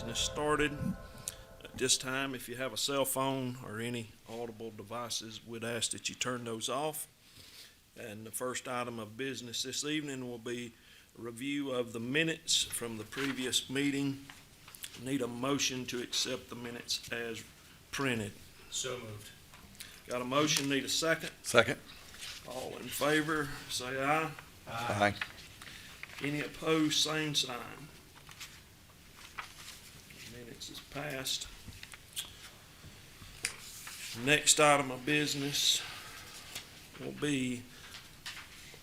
business started. At this time, if you have a cell phone or any audible devices, we'd ask that you turn those off. And the first item of business this evening will be a review of the minutes from the previous meeting. Need a motion to accept the minutes as printed. So moved. Got a motion, need a second? Second. All in favor, say aye. Aye. Any opposed, same sign. Minutes is passed. Next item of business will be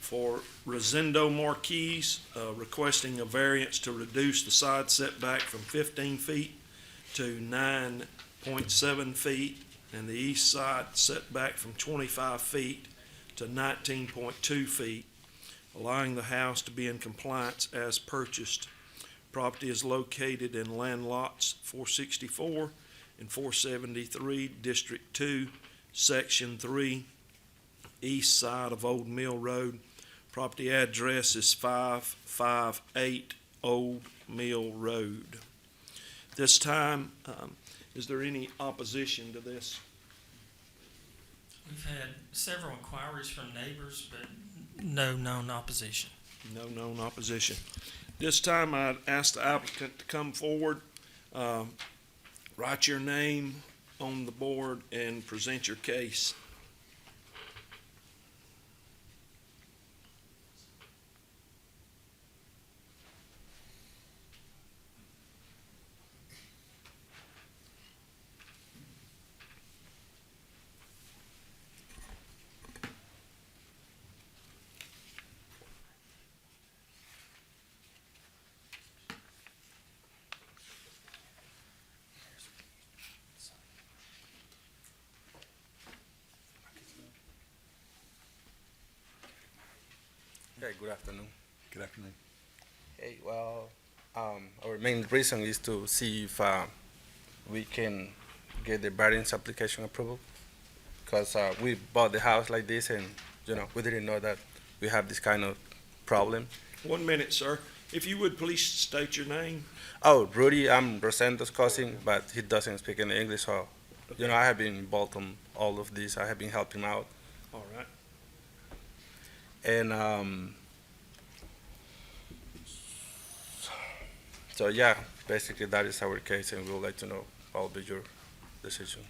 for Rosendo Marquez, requesting a variance to reduce the side setback from 15 feet to 9.7 feet, and the east side setback from 25 feet to 19.2 feet, allowing the house to be in compliance as purchased. Property is located in land lots 464 and 473, District 2, Section 3, east side of Old Mill Road. Property address is 558 Old Mill Road. This time, is there any opposition to this? We've had several inquiries from neighbors, but no known opposition. No known opposition. This time, I'd ask the applicant to come forward, write your name on the board, and present your case. Hey, good afternoon. Good afternoon. Hey, well, our main reason is to see if we can get the variance application approval, because we bought the house like this, and we didn't know that we have this kind of problem. 1 minute, sir. If you would please state your name. Oh, Rudy, I'm Rosendo's cousin, but he doesn't speak any English, so I have been involved in all of this. I have been helping him out. All right. And so yeah, basically that is our case, and we would like to know what will be your decision.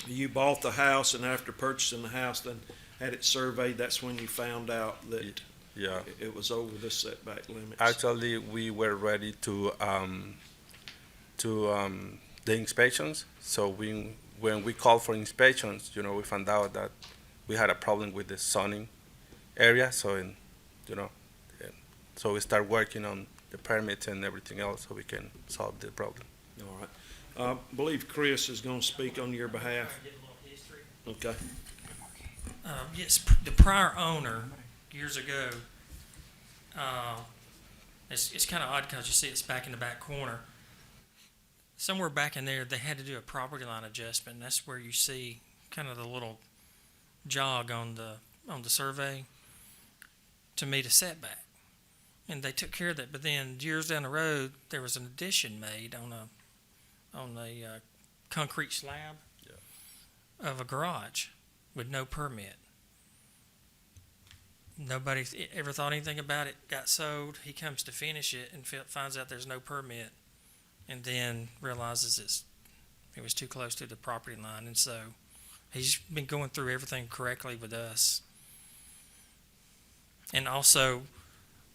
You bought the house, and after purchasing the house, then had it surveyed, that's when you found out that Yeah, it was over the setback limits. actually we were ready to the inspections. So when we called for inspections, we found out that we had a problem with the zoning area. So so we start working on the permits and everything else so we can solve the problem. All right. I believe Chris is going to speak on your behalf. Okay. Yes, the prior owner, years ago, it's kind of odd because you see it's back in the back corner. Somewhere back in there, they had to do a property line adjustment. That's where you see kind of the little jog on the survey to meet a setback. And they took care of that, but then years down the road, there was an addition made on a concrete slab of a garage with no permit. Nobody ever thought anything about it, got sold. He comes to finish it and finds out there's no permit, and then realizes it was too close to the property line. And so he's been going through everything correctly with us. And also,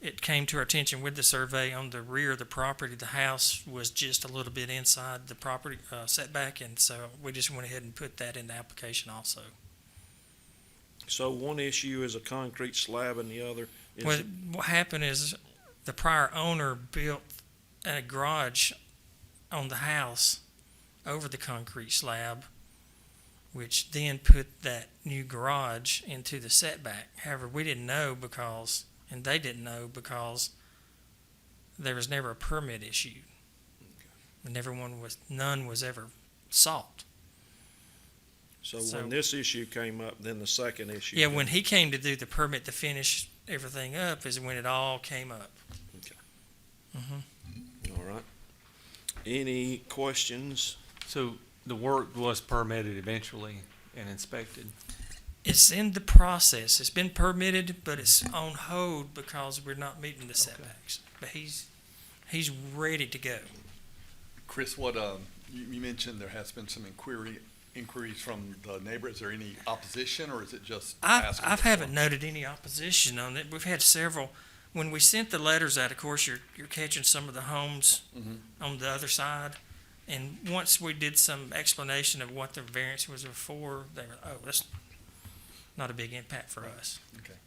it came to our attention with the survey on the rear of the property, the house was just a little bit inside the property setback, and so we just went ahead and put that in the application also. So one issue is a concrete slab, and the other is Well, what happened is the prior owner built a garage on the house over the concrete slab, which then put that new garage into the setback. However, we didn't know and they didn't know because there was never a permit issued. None was ever sought. So So- when this issue came up, then the second issue. Yeah, came when he came to do the permit to finish everything up is when it all came up. Okay. Mm-hmm. All right. Any questions? So the work was permitted eventually and inspected? It's in the process. It's been permitted, but it's on hold because we're not meeting the setbacks. But he's ready to go. Chris, you mentioned there has been some inquiries from the neighbor. Is there any opposition, or is it just asking? I haven't noted any opposition on it. We've had several. When we sent the letters out, of course, you're catching some of the homes on the other side. And once we did some explanation of what the variance was for, they were, oh, that's not a big impact for us. Okay.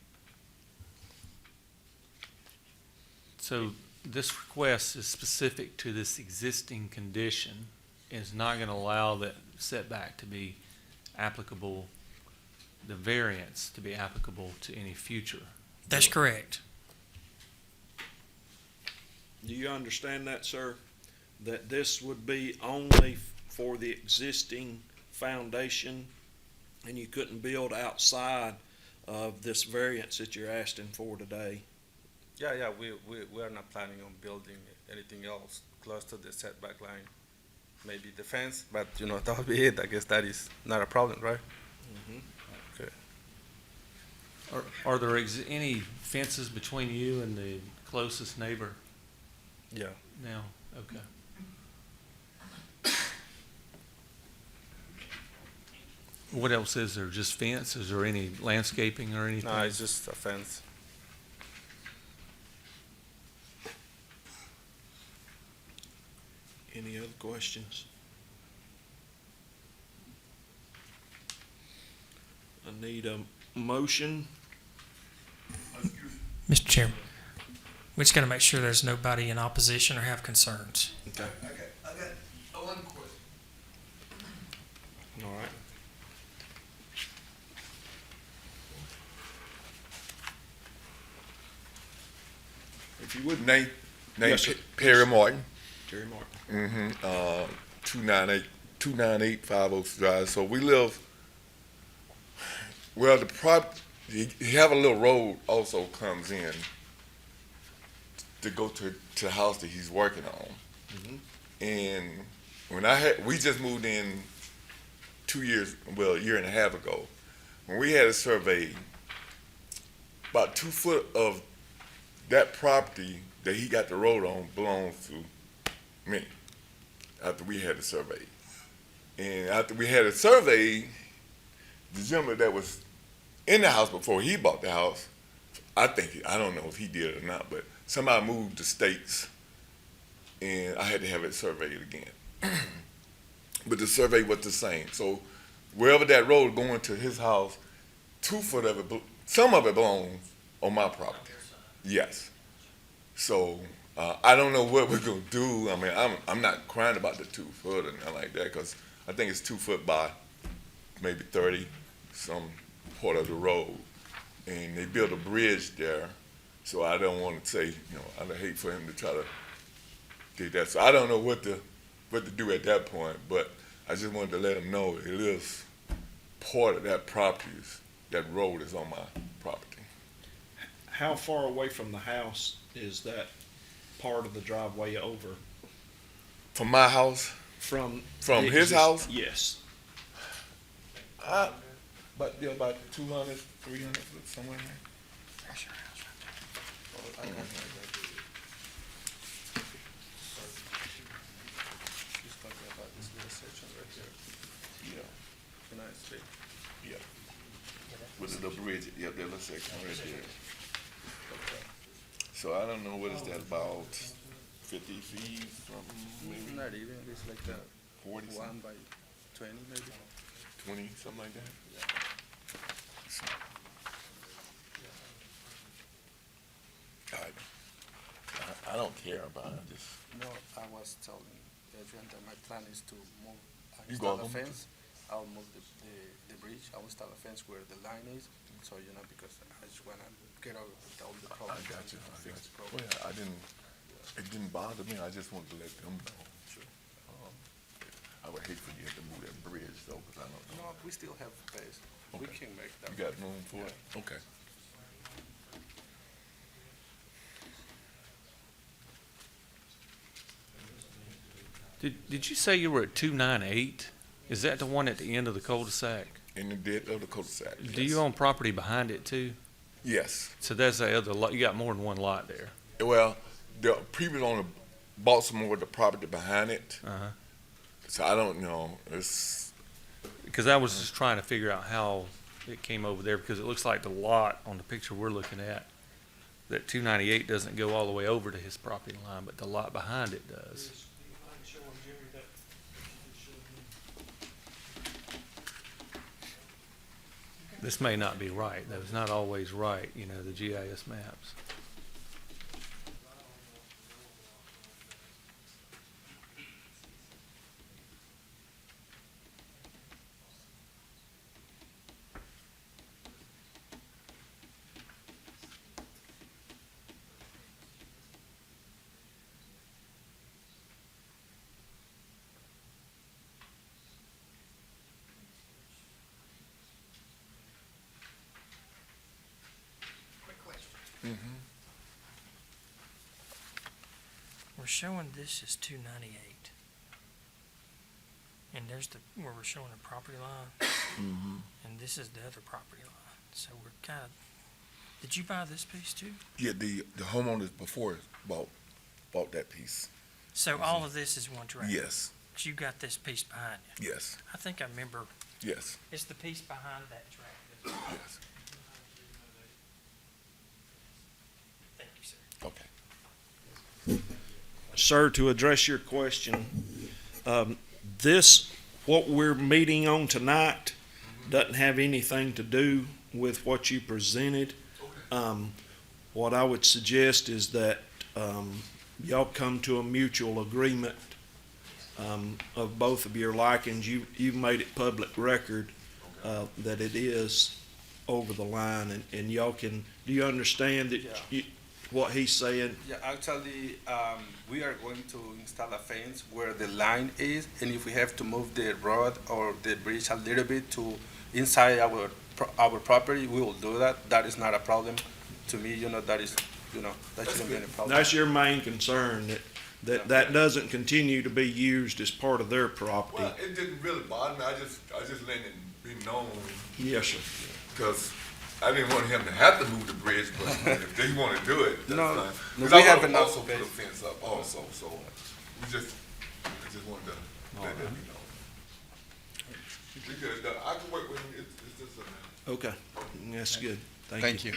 So this request is specific to this existing condition, and is not going to allow that setback to be applicable, the variance to be applicable to any future. That's correct. Do you understand that, sir? That this would be only for the existing foundation, and you couldn't build outside of this variance that you're asking for today? Yeah, we are not planning on building anything else close to the setback line. Maybe the fence, but that would be it. I guess that is not a problem, right? Okay. Are there any fences between you and the closest neighbor Yeah. now? Okay. What else is there? Just fence? Is there any landscaping or anything? No, it's just a fence. Any other questions? I need a motion. Mr. Chairman, we just got to make sure there's nobody in opposition or have concerns. Okay. I got one question. All right. If you would, name Yes, sir. Perry Martin, Jerry Martin. 298 Five Oaks Drive. So we live, well, you have a little road also comes in to go to the house that he's working on. And when we just moved in 2 years, well, a year and a half ago, when we had a survey, about 2 foot of that property that he got the road on belongs to me after we had a survey. And after we had a survey, the gentleman that was in the house before he bought the house, I don't know if he did or not, but somebody moved the stakes and I had to have it surveyed again. But the survey was the same. So wherever that road going to his house, 2 foot of it, some of it belongs on my property. Yes. So I don't know what we're gonna do. I mean, I'm not crying about the 2 foot or nothing like that, because I think it's 2 foot by maybe 30 some part of the road, and they built a bridge there. So I don't want to say, I'd hate for him to try to do that. So I don't know what to do at that point, but I just wanted to let him know it is part of that property. That road is on my property. How far away from the house is that part of the driveway over? From my house, From From the his house? Yes. about 200, 300 foot, somewhere in there. That's your house right there. He's talking about this little section right here. Yeah, Can I speak? yeah. With the bridge, yeah, that little section right there. So I don't know, what is that, about 50 feet from maybe Not even. It's like 40, 1 by 20 maybe. 20, something like that? So, I don't care about it, just, No, I was telling Adrian that my plan is to move. You Install gonna a move fence. I'll move the bridge. I will install a fence where the line is. So because I just wanna get over with all the I problems. got you, I Fix got the you. problem. Well, it didn't bother me, I just wanted to let them know. Sure. I would hate for you to move that bridge though, because I don't know. No, we still have space. We Okay. can make that. You got room for it? Okay. Did you say you were at 298? Is that the one at the end of the cul-de-sac? In the dead of the cul-de-sac. Do you own property behind it too? Yes. So that's the other lot, you got more than one lot there. Well, the previous owner bought some more of the property behind it, Uh-huh. so I don't know. It's Because I was just trying to figure out how it came over there, because it looks like the lot on the picture we're looking at, that 298 doesn't go all the way over to his property line, but the lot behind it does. This may not be right. That is not always right, you know, the GIS maps. We're showing this as 298. And there's where we're showing the property line. And this is the other property line. So we're kind of, did you buy this piece too? yeah. The homeowners before bought that piece. So all of this is one tract? Yes. But you got this piece behind you. Yes. I think I remember, Yes. it's the piece behind that tract. Yes. Thank you, sir. Okay. Sir, to address your question, what we're meeting on tonight doesn't have anything to do with what you presented. What I would suggest is that y'all come to a mutual agreement of both of your likings. You've made it public record that it is over the line, and y'all can, do you understand that what he's saying? Yeah, actually, we are going to install a fence where the line is, and if we have to move the road or the bridge a little bit to inside our property, we will do that. That is not a problem to me, that is, that shouldn't be any problem. That's your main concern, that doesn't continue to be used as part of their property. Well, it didn't really bother me. I just letting it be known Yes, sir. because I didn't want him to have to move the bridge, but if they want to do it, that's No, fine. no, 'Cause we I have wanna enough also put a space. fence up also, so I just wanted to let that be known. Because I can work with him. It's just a. Okay, that's good. Thank you. Thank you.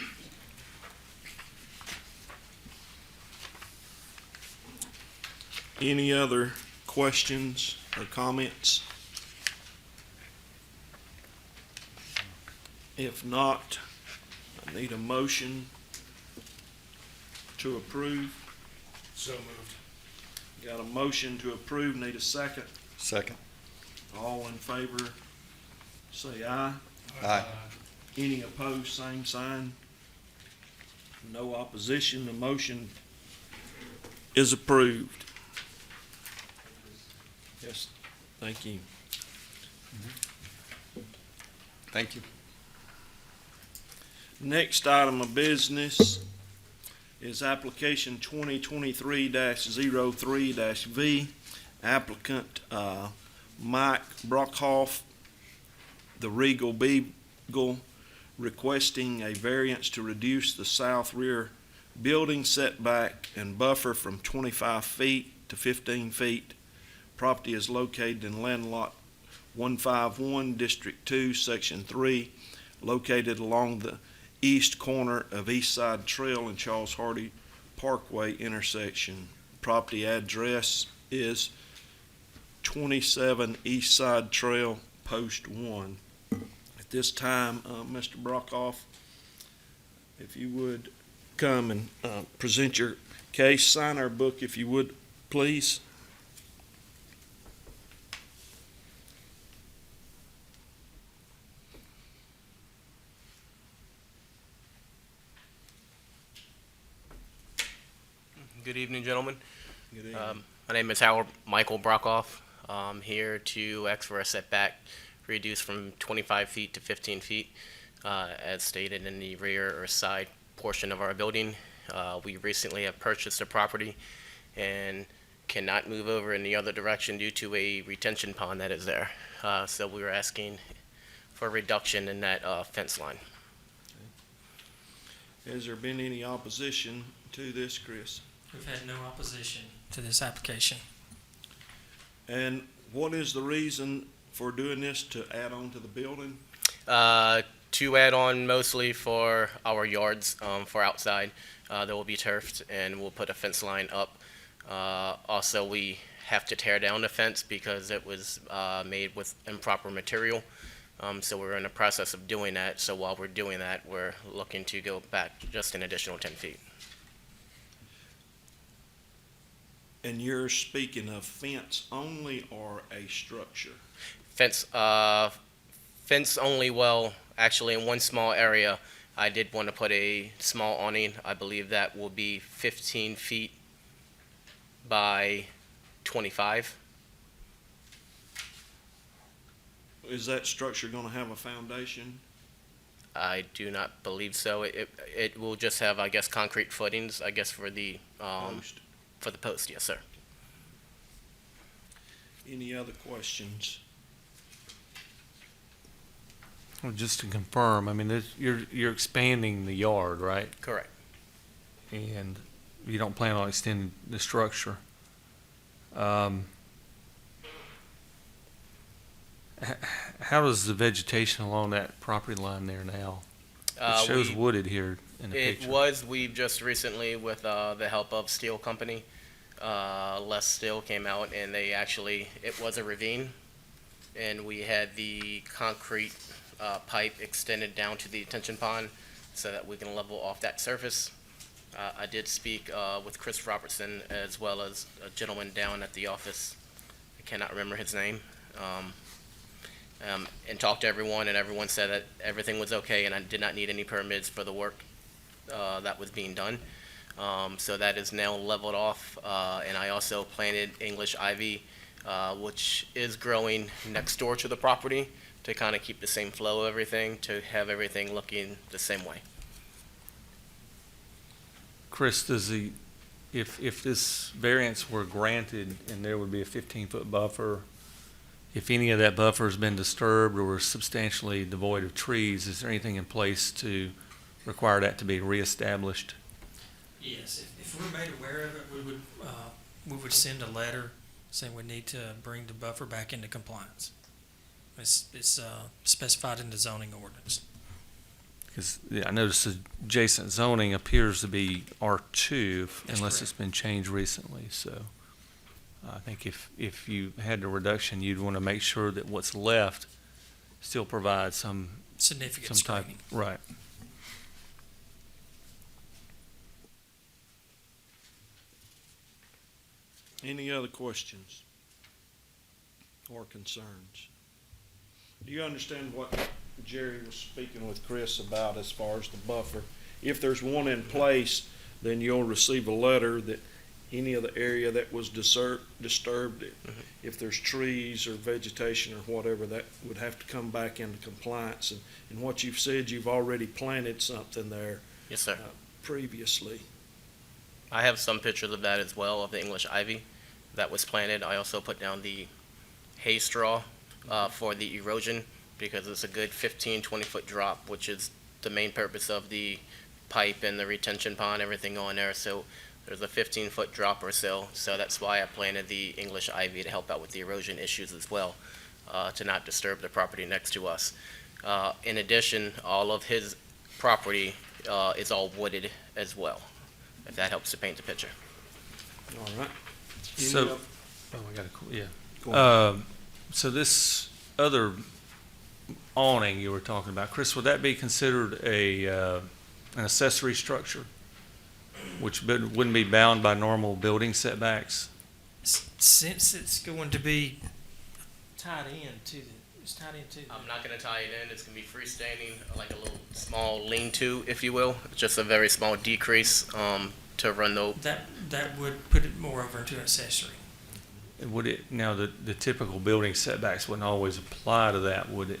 Any other questions or comments? If not, I need a motion to approve. So moved. Got a motion to approve, need a second. Second. All in favor, say aye. Aye. Any opposed, same sign. No opposition, the motion is approved. Yes, thank you. Thank you. Next item of business is application 2023-03-V. Applicant, Mike Brockhoff, the Regal Beagle, requesting a variance to reduce the south rear building setback and buffer from 25 feet to 15 feet. Property is located in land lot 151, District 2, Section 3, located along the east corner of East Side Trail and Charles Hardy Parkway intersection. Property address is 27 East Side Trail, Post 1. At this time, Mr. Brockhoff, if you would come and present your case, sign our book if you would, please. Good evening, gentlemen. Good evening. My name is Howard Michael Brockhoff. I'm here to ask for a setback reduced from 25 feet to 15 feet, as stated in the rear or side portion of our building. We recently have purchased a property, and cannot move over in the other direction due to a retention pond that is there. So we were asking for a reduction in that fence line. Has there been any opposition to this, Chris? We've had no opposition to this application. And what is the reason for doing this, to add on to the building? To add on mostly for our yards, for outside, there will be turfed and we'll put a fence line up. Also, we have to tear down the fence because it was made with improper material. So we're in the process of doing that. So while we're doing that, we're looking to go back just an additional 10 feet. And you're speaking of fence only or a structure? Fence, fence only. Well, actually, in one small area, I did want to put a small awning. I believe that will be 15 feet by 25. Is that structure gonna have a foundation? I do not believe so. It will just have, I guess, concrete footings, I guess, for the Post? for the post. Yes, sir. Any other questions? Well, just to confirm, I mean, you're expanding the yard, right? Correct. And you don't plan on extending the structure. How does the vegetation along that property line there now? It shows wooded here in the It picture. was. We've just recently, with the help of Steel Company, Les Steel came out and they actually, it was a ravine, and we had the concrete pipe extended down to the detention pond so that we can level off that surface. I did speak with Chris Robertson as well as a gentleman down at the office. I cannot remember his name. And talked to everyone, and everyone said that everything was okay, and I did not need any permits for the work that was being done. So that is now leveled off, and I also planted English ivy, which is growing next door to the property to kind of keep the same flow of everything, to have everything looking the same way. Chris, if this variance were granted and there would be a 15-foot buffer, if any of that buffer has been disturbed or is substantially devoid of trees, is there anything in place to require that to be reestablished? Yes, if we're made aware of it, we would send a letter saying we need to bring the buffer back into compliance. It's specified in the zoning ordinance. Because I noticed the adjacent zoning appears to be R2 That's unless correct. it's been changed recently, so I think if you had the reduction, you'd want to make sure that what's left still provides some Significant type, screening. right. Any other questions or concerns? Do you understand what Jerry was speaking with Chris about as far as the buffer? If there's one in place, then you'll receive a letter that any of the area that was disturbed, if there's trees or vegetation or whatever, that would have to come back into compliance. And what you've said, you've already planted something there Yes, sir. previously. I have some pictures of that as well, of the English ivy that was planted. I also put down the hay straw for the erosion, because it's a good 15, 20-foot drop, which is the main purpose of the pipe and the retention pond, everything on there. So there's a 15-foot drop or so. So that's why I planted the English ivy, to help out with the erosion issues as well, to not disturb the property next to us. In addition, all of his property is all wooded as well, if that helps to paint the picture. All right. So- Any oth- Oh, I got a, yeah. Go ahead. So this other awning you were talking about, Chris, would that be considered an accessory structure, which wouldn't be bound by normal building setbacks? Since it's going to be tied into I'm not going to tie it in. It's going to be freestanding, like a little small lean-to, if you will. Just a very small decrease to run the. that would put it more over into an accessory. Would it, now the typical building setbacks wouldn't always apply to that, would it?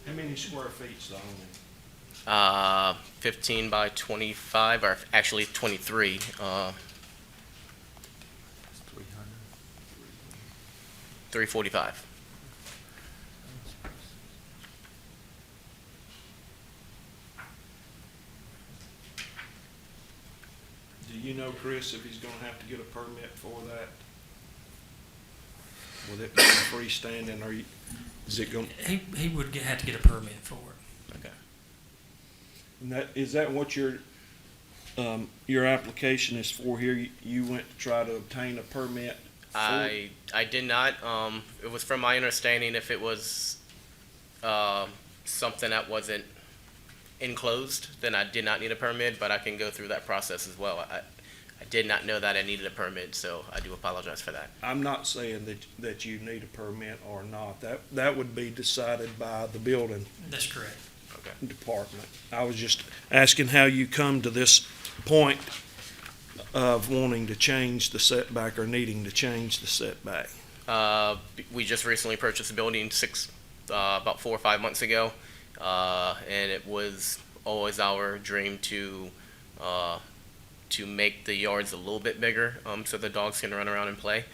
How many square feet's the awning? 15 by 25, or actually 23. 345. Do you know, Chris, if he's gonna have to get a permit for that? Will it be freestanding, or is it gonna, He would have to get a permit for it. and is that what your application is for here? You went to try to obtain a permit? I did not. It was from my understanding, if it was something that wasn't enclosed, then I did not need a permit, but I can go through that process as well. I did not know that I needed a permit, so I do apologize for that. I'm not saying that you need a permit or not. That would be decided by the building That's correct. department. I was just asking how you come to this point of wanting to change the setback or needing to change the setback. We just recently purchased a building about 4 or 5 months ago, and it was always our dream to make the yards a little bit bigger, so the dogs can run around and play.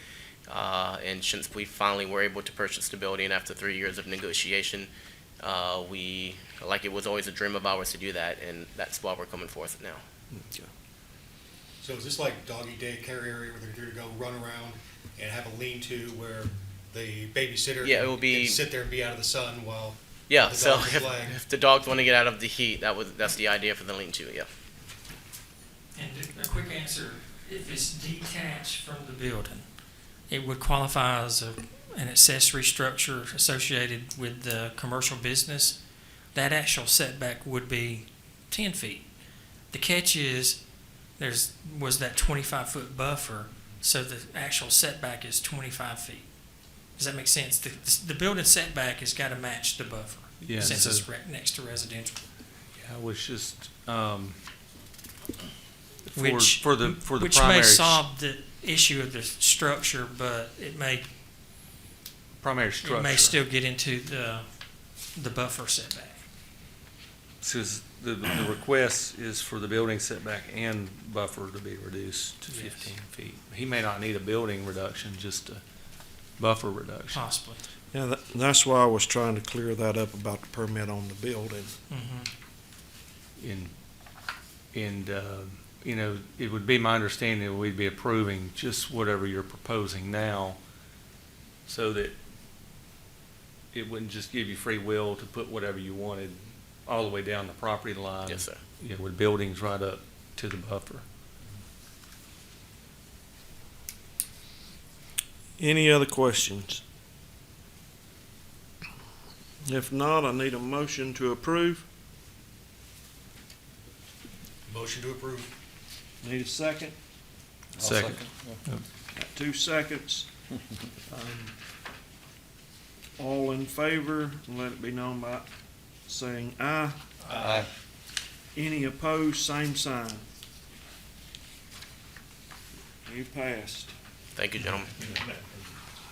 And since we finally were able to purchase the building after 3 years of negotiation, it was always a dream of ours to do that, and that's why we're coming forth now. So is this like doggy daycare area where they're to go run around and have a lean-to where the babysitter Yeah, it will be- can sit there and be out of the sun while Yeah, the so dogs are playing? if the dogs want to get out of the heat, that's the idea for the lean-to, yeah. And a quick answer, if it's detached from the building, it would qualify as an accessory structure associated with the commercial business. That actual setback would be 10 feet. The catch is, was that 25-foot buffer, so the actual setback is 25 feet. Does that make sense? The building setback has got to match the buffer, Yeah, since so- it's next to residential. I was just, Which for the Which primary. may solve the issue of the structure, but it may Primary structure. still get into the buffer setback. Says the request is for the building setback and buffer to be reduced to Yes. 15 feet. He may not need a building reduction, just a buffer reduction. Possibly. Yeah, that's why I was trying to clear that up about the permit on the building. Mm-hmm. It would be my understanding that we'd be approving just whatever you're proposing now, so that it wouldn't just give you free will to put whatever you wanted all the way down the property line. Yes, sir. With buildings right up to the buffer. Any other questions? If not, I need a motion to approve. Motion to approve. Need a second? Second. Got 2 seconds. All in favor, let it be known by saying aye. Aye. Any opposed, same sign. You passed. Thank you, gentlemen.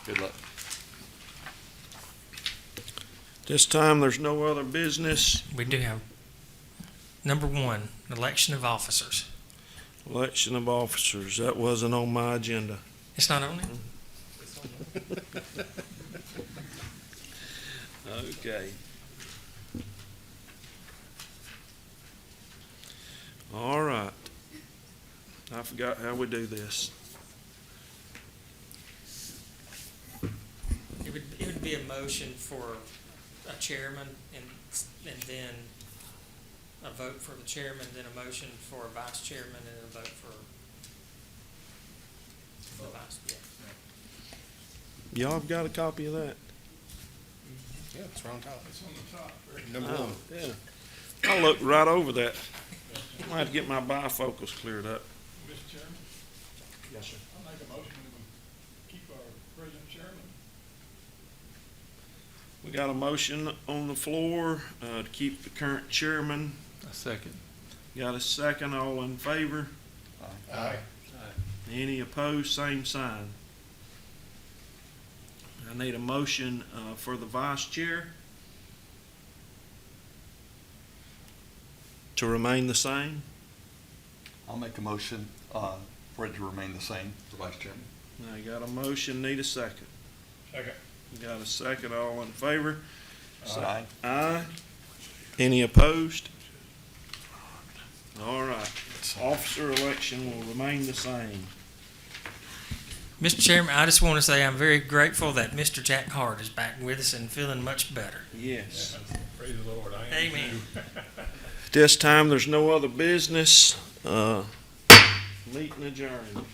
Good luck. This time, there's no other business. We do have number 1, election of officers. Election of officers, that wasn't on my agenda. It's not on it? Okay. All right. I forgot how we do this. It would be a motion for a chairman and then a vote for the chairman, then a motion for a vice chairman, and a vote for the vice, yeah. Y'all have got a copy of that? Yeah, it's right on top. It's on the top, right? Number Oh, 1. yeah. I looked right over that. I might have to get my bifocals cleared up. Mr. Chairman, Yes, sir. I make a motion that we keep our present chairman. We got a motion on the floor, to keep the current chairman. A second. Got a second, all in favor? Aye. Any opposed, same sign. I need a motion, for the vice chair. to remain the same? I'll make a motion, for it to remain the same, the Vice Chairman. I got a motion, need a second. Second. Got a second, all in favor? Aye. Aye. Any opposed? All right, officer election will remain the same. Mr. Chairman, I just want to say I'm very grateful that Mr. Jack Hart is back with us and feeling much better. Yes. Praise the Lord, I am Amen. too. This time, there's no other business. Meeting adjourned.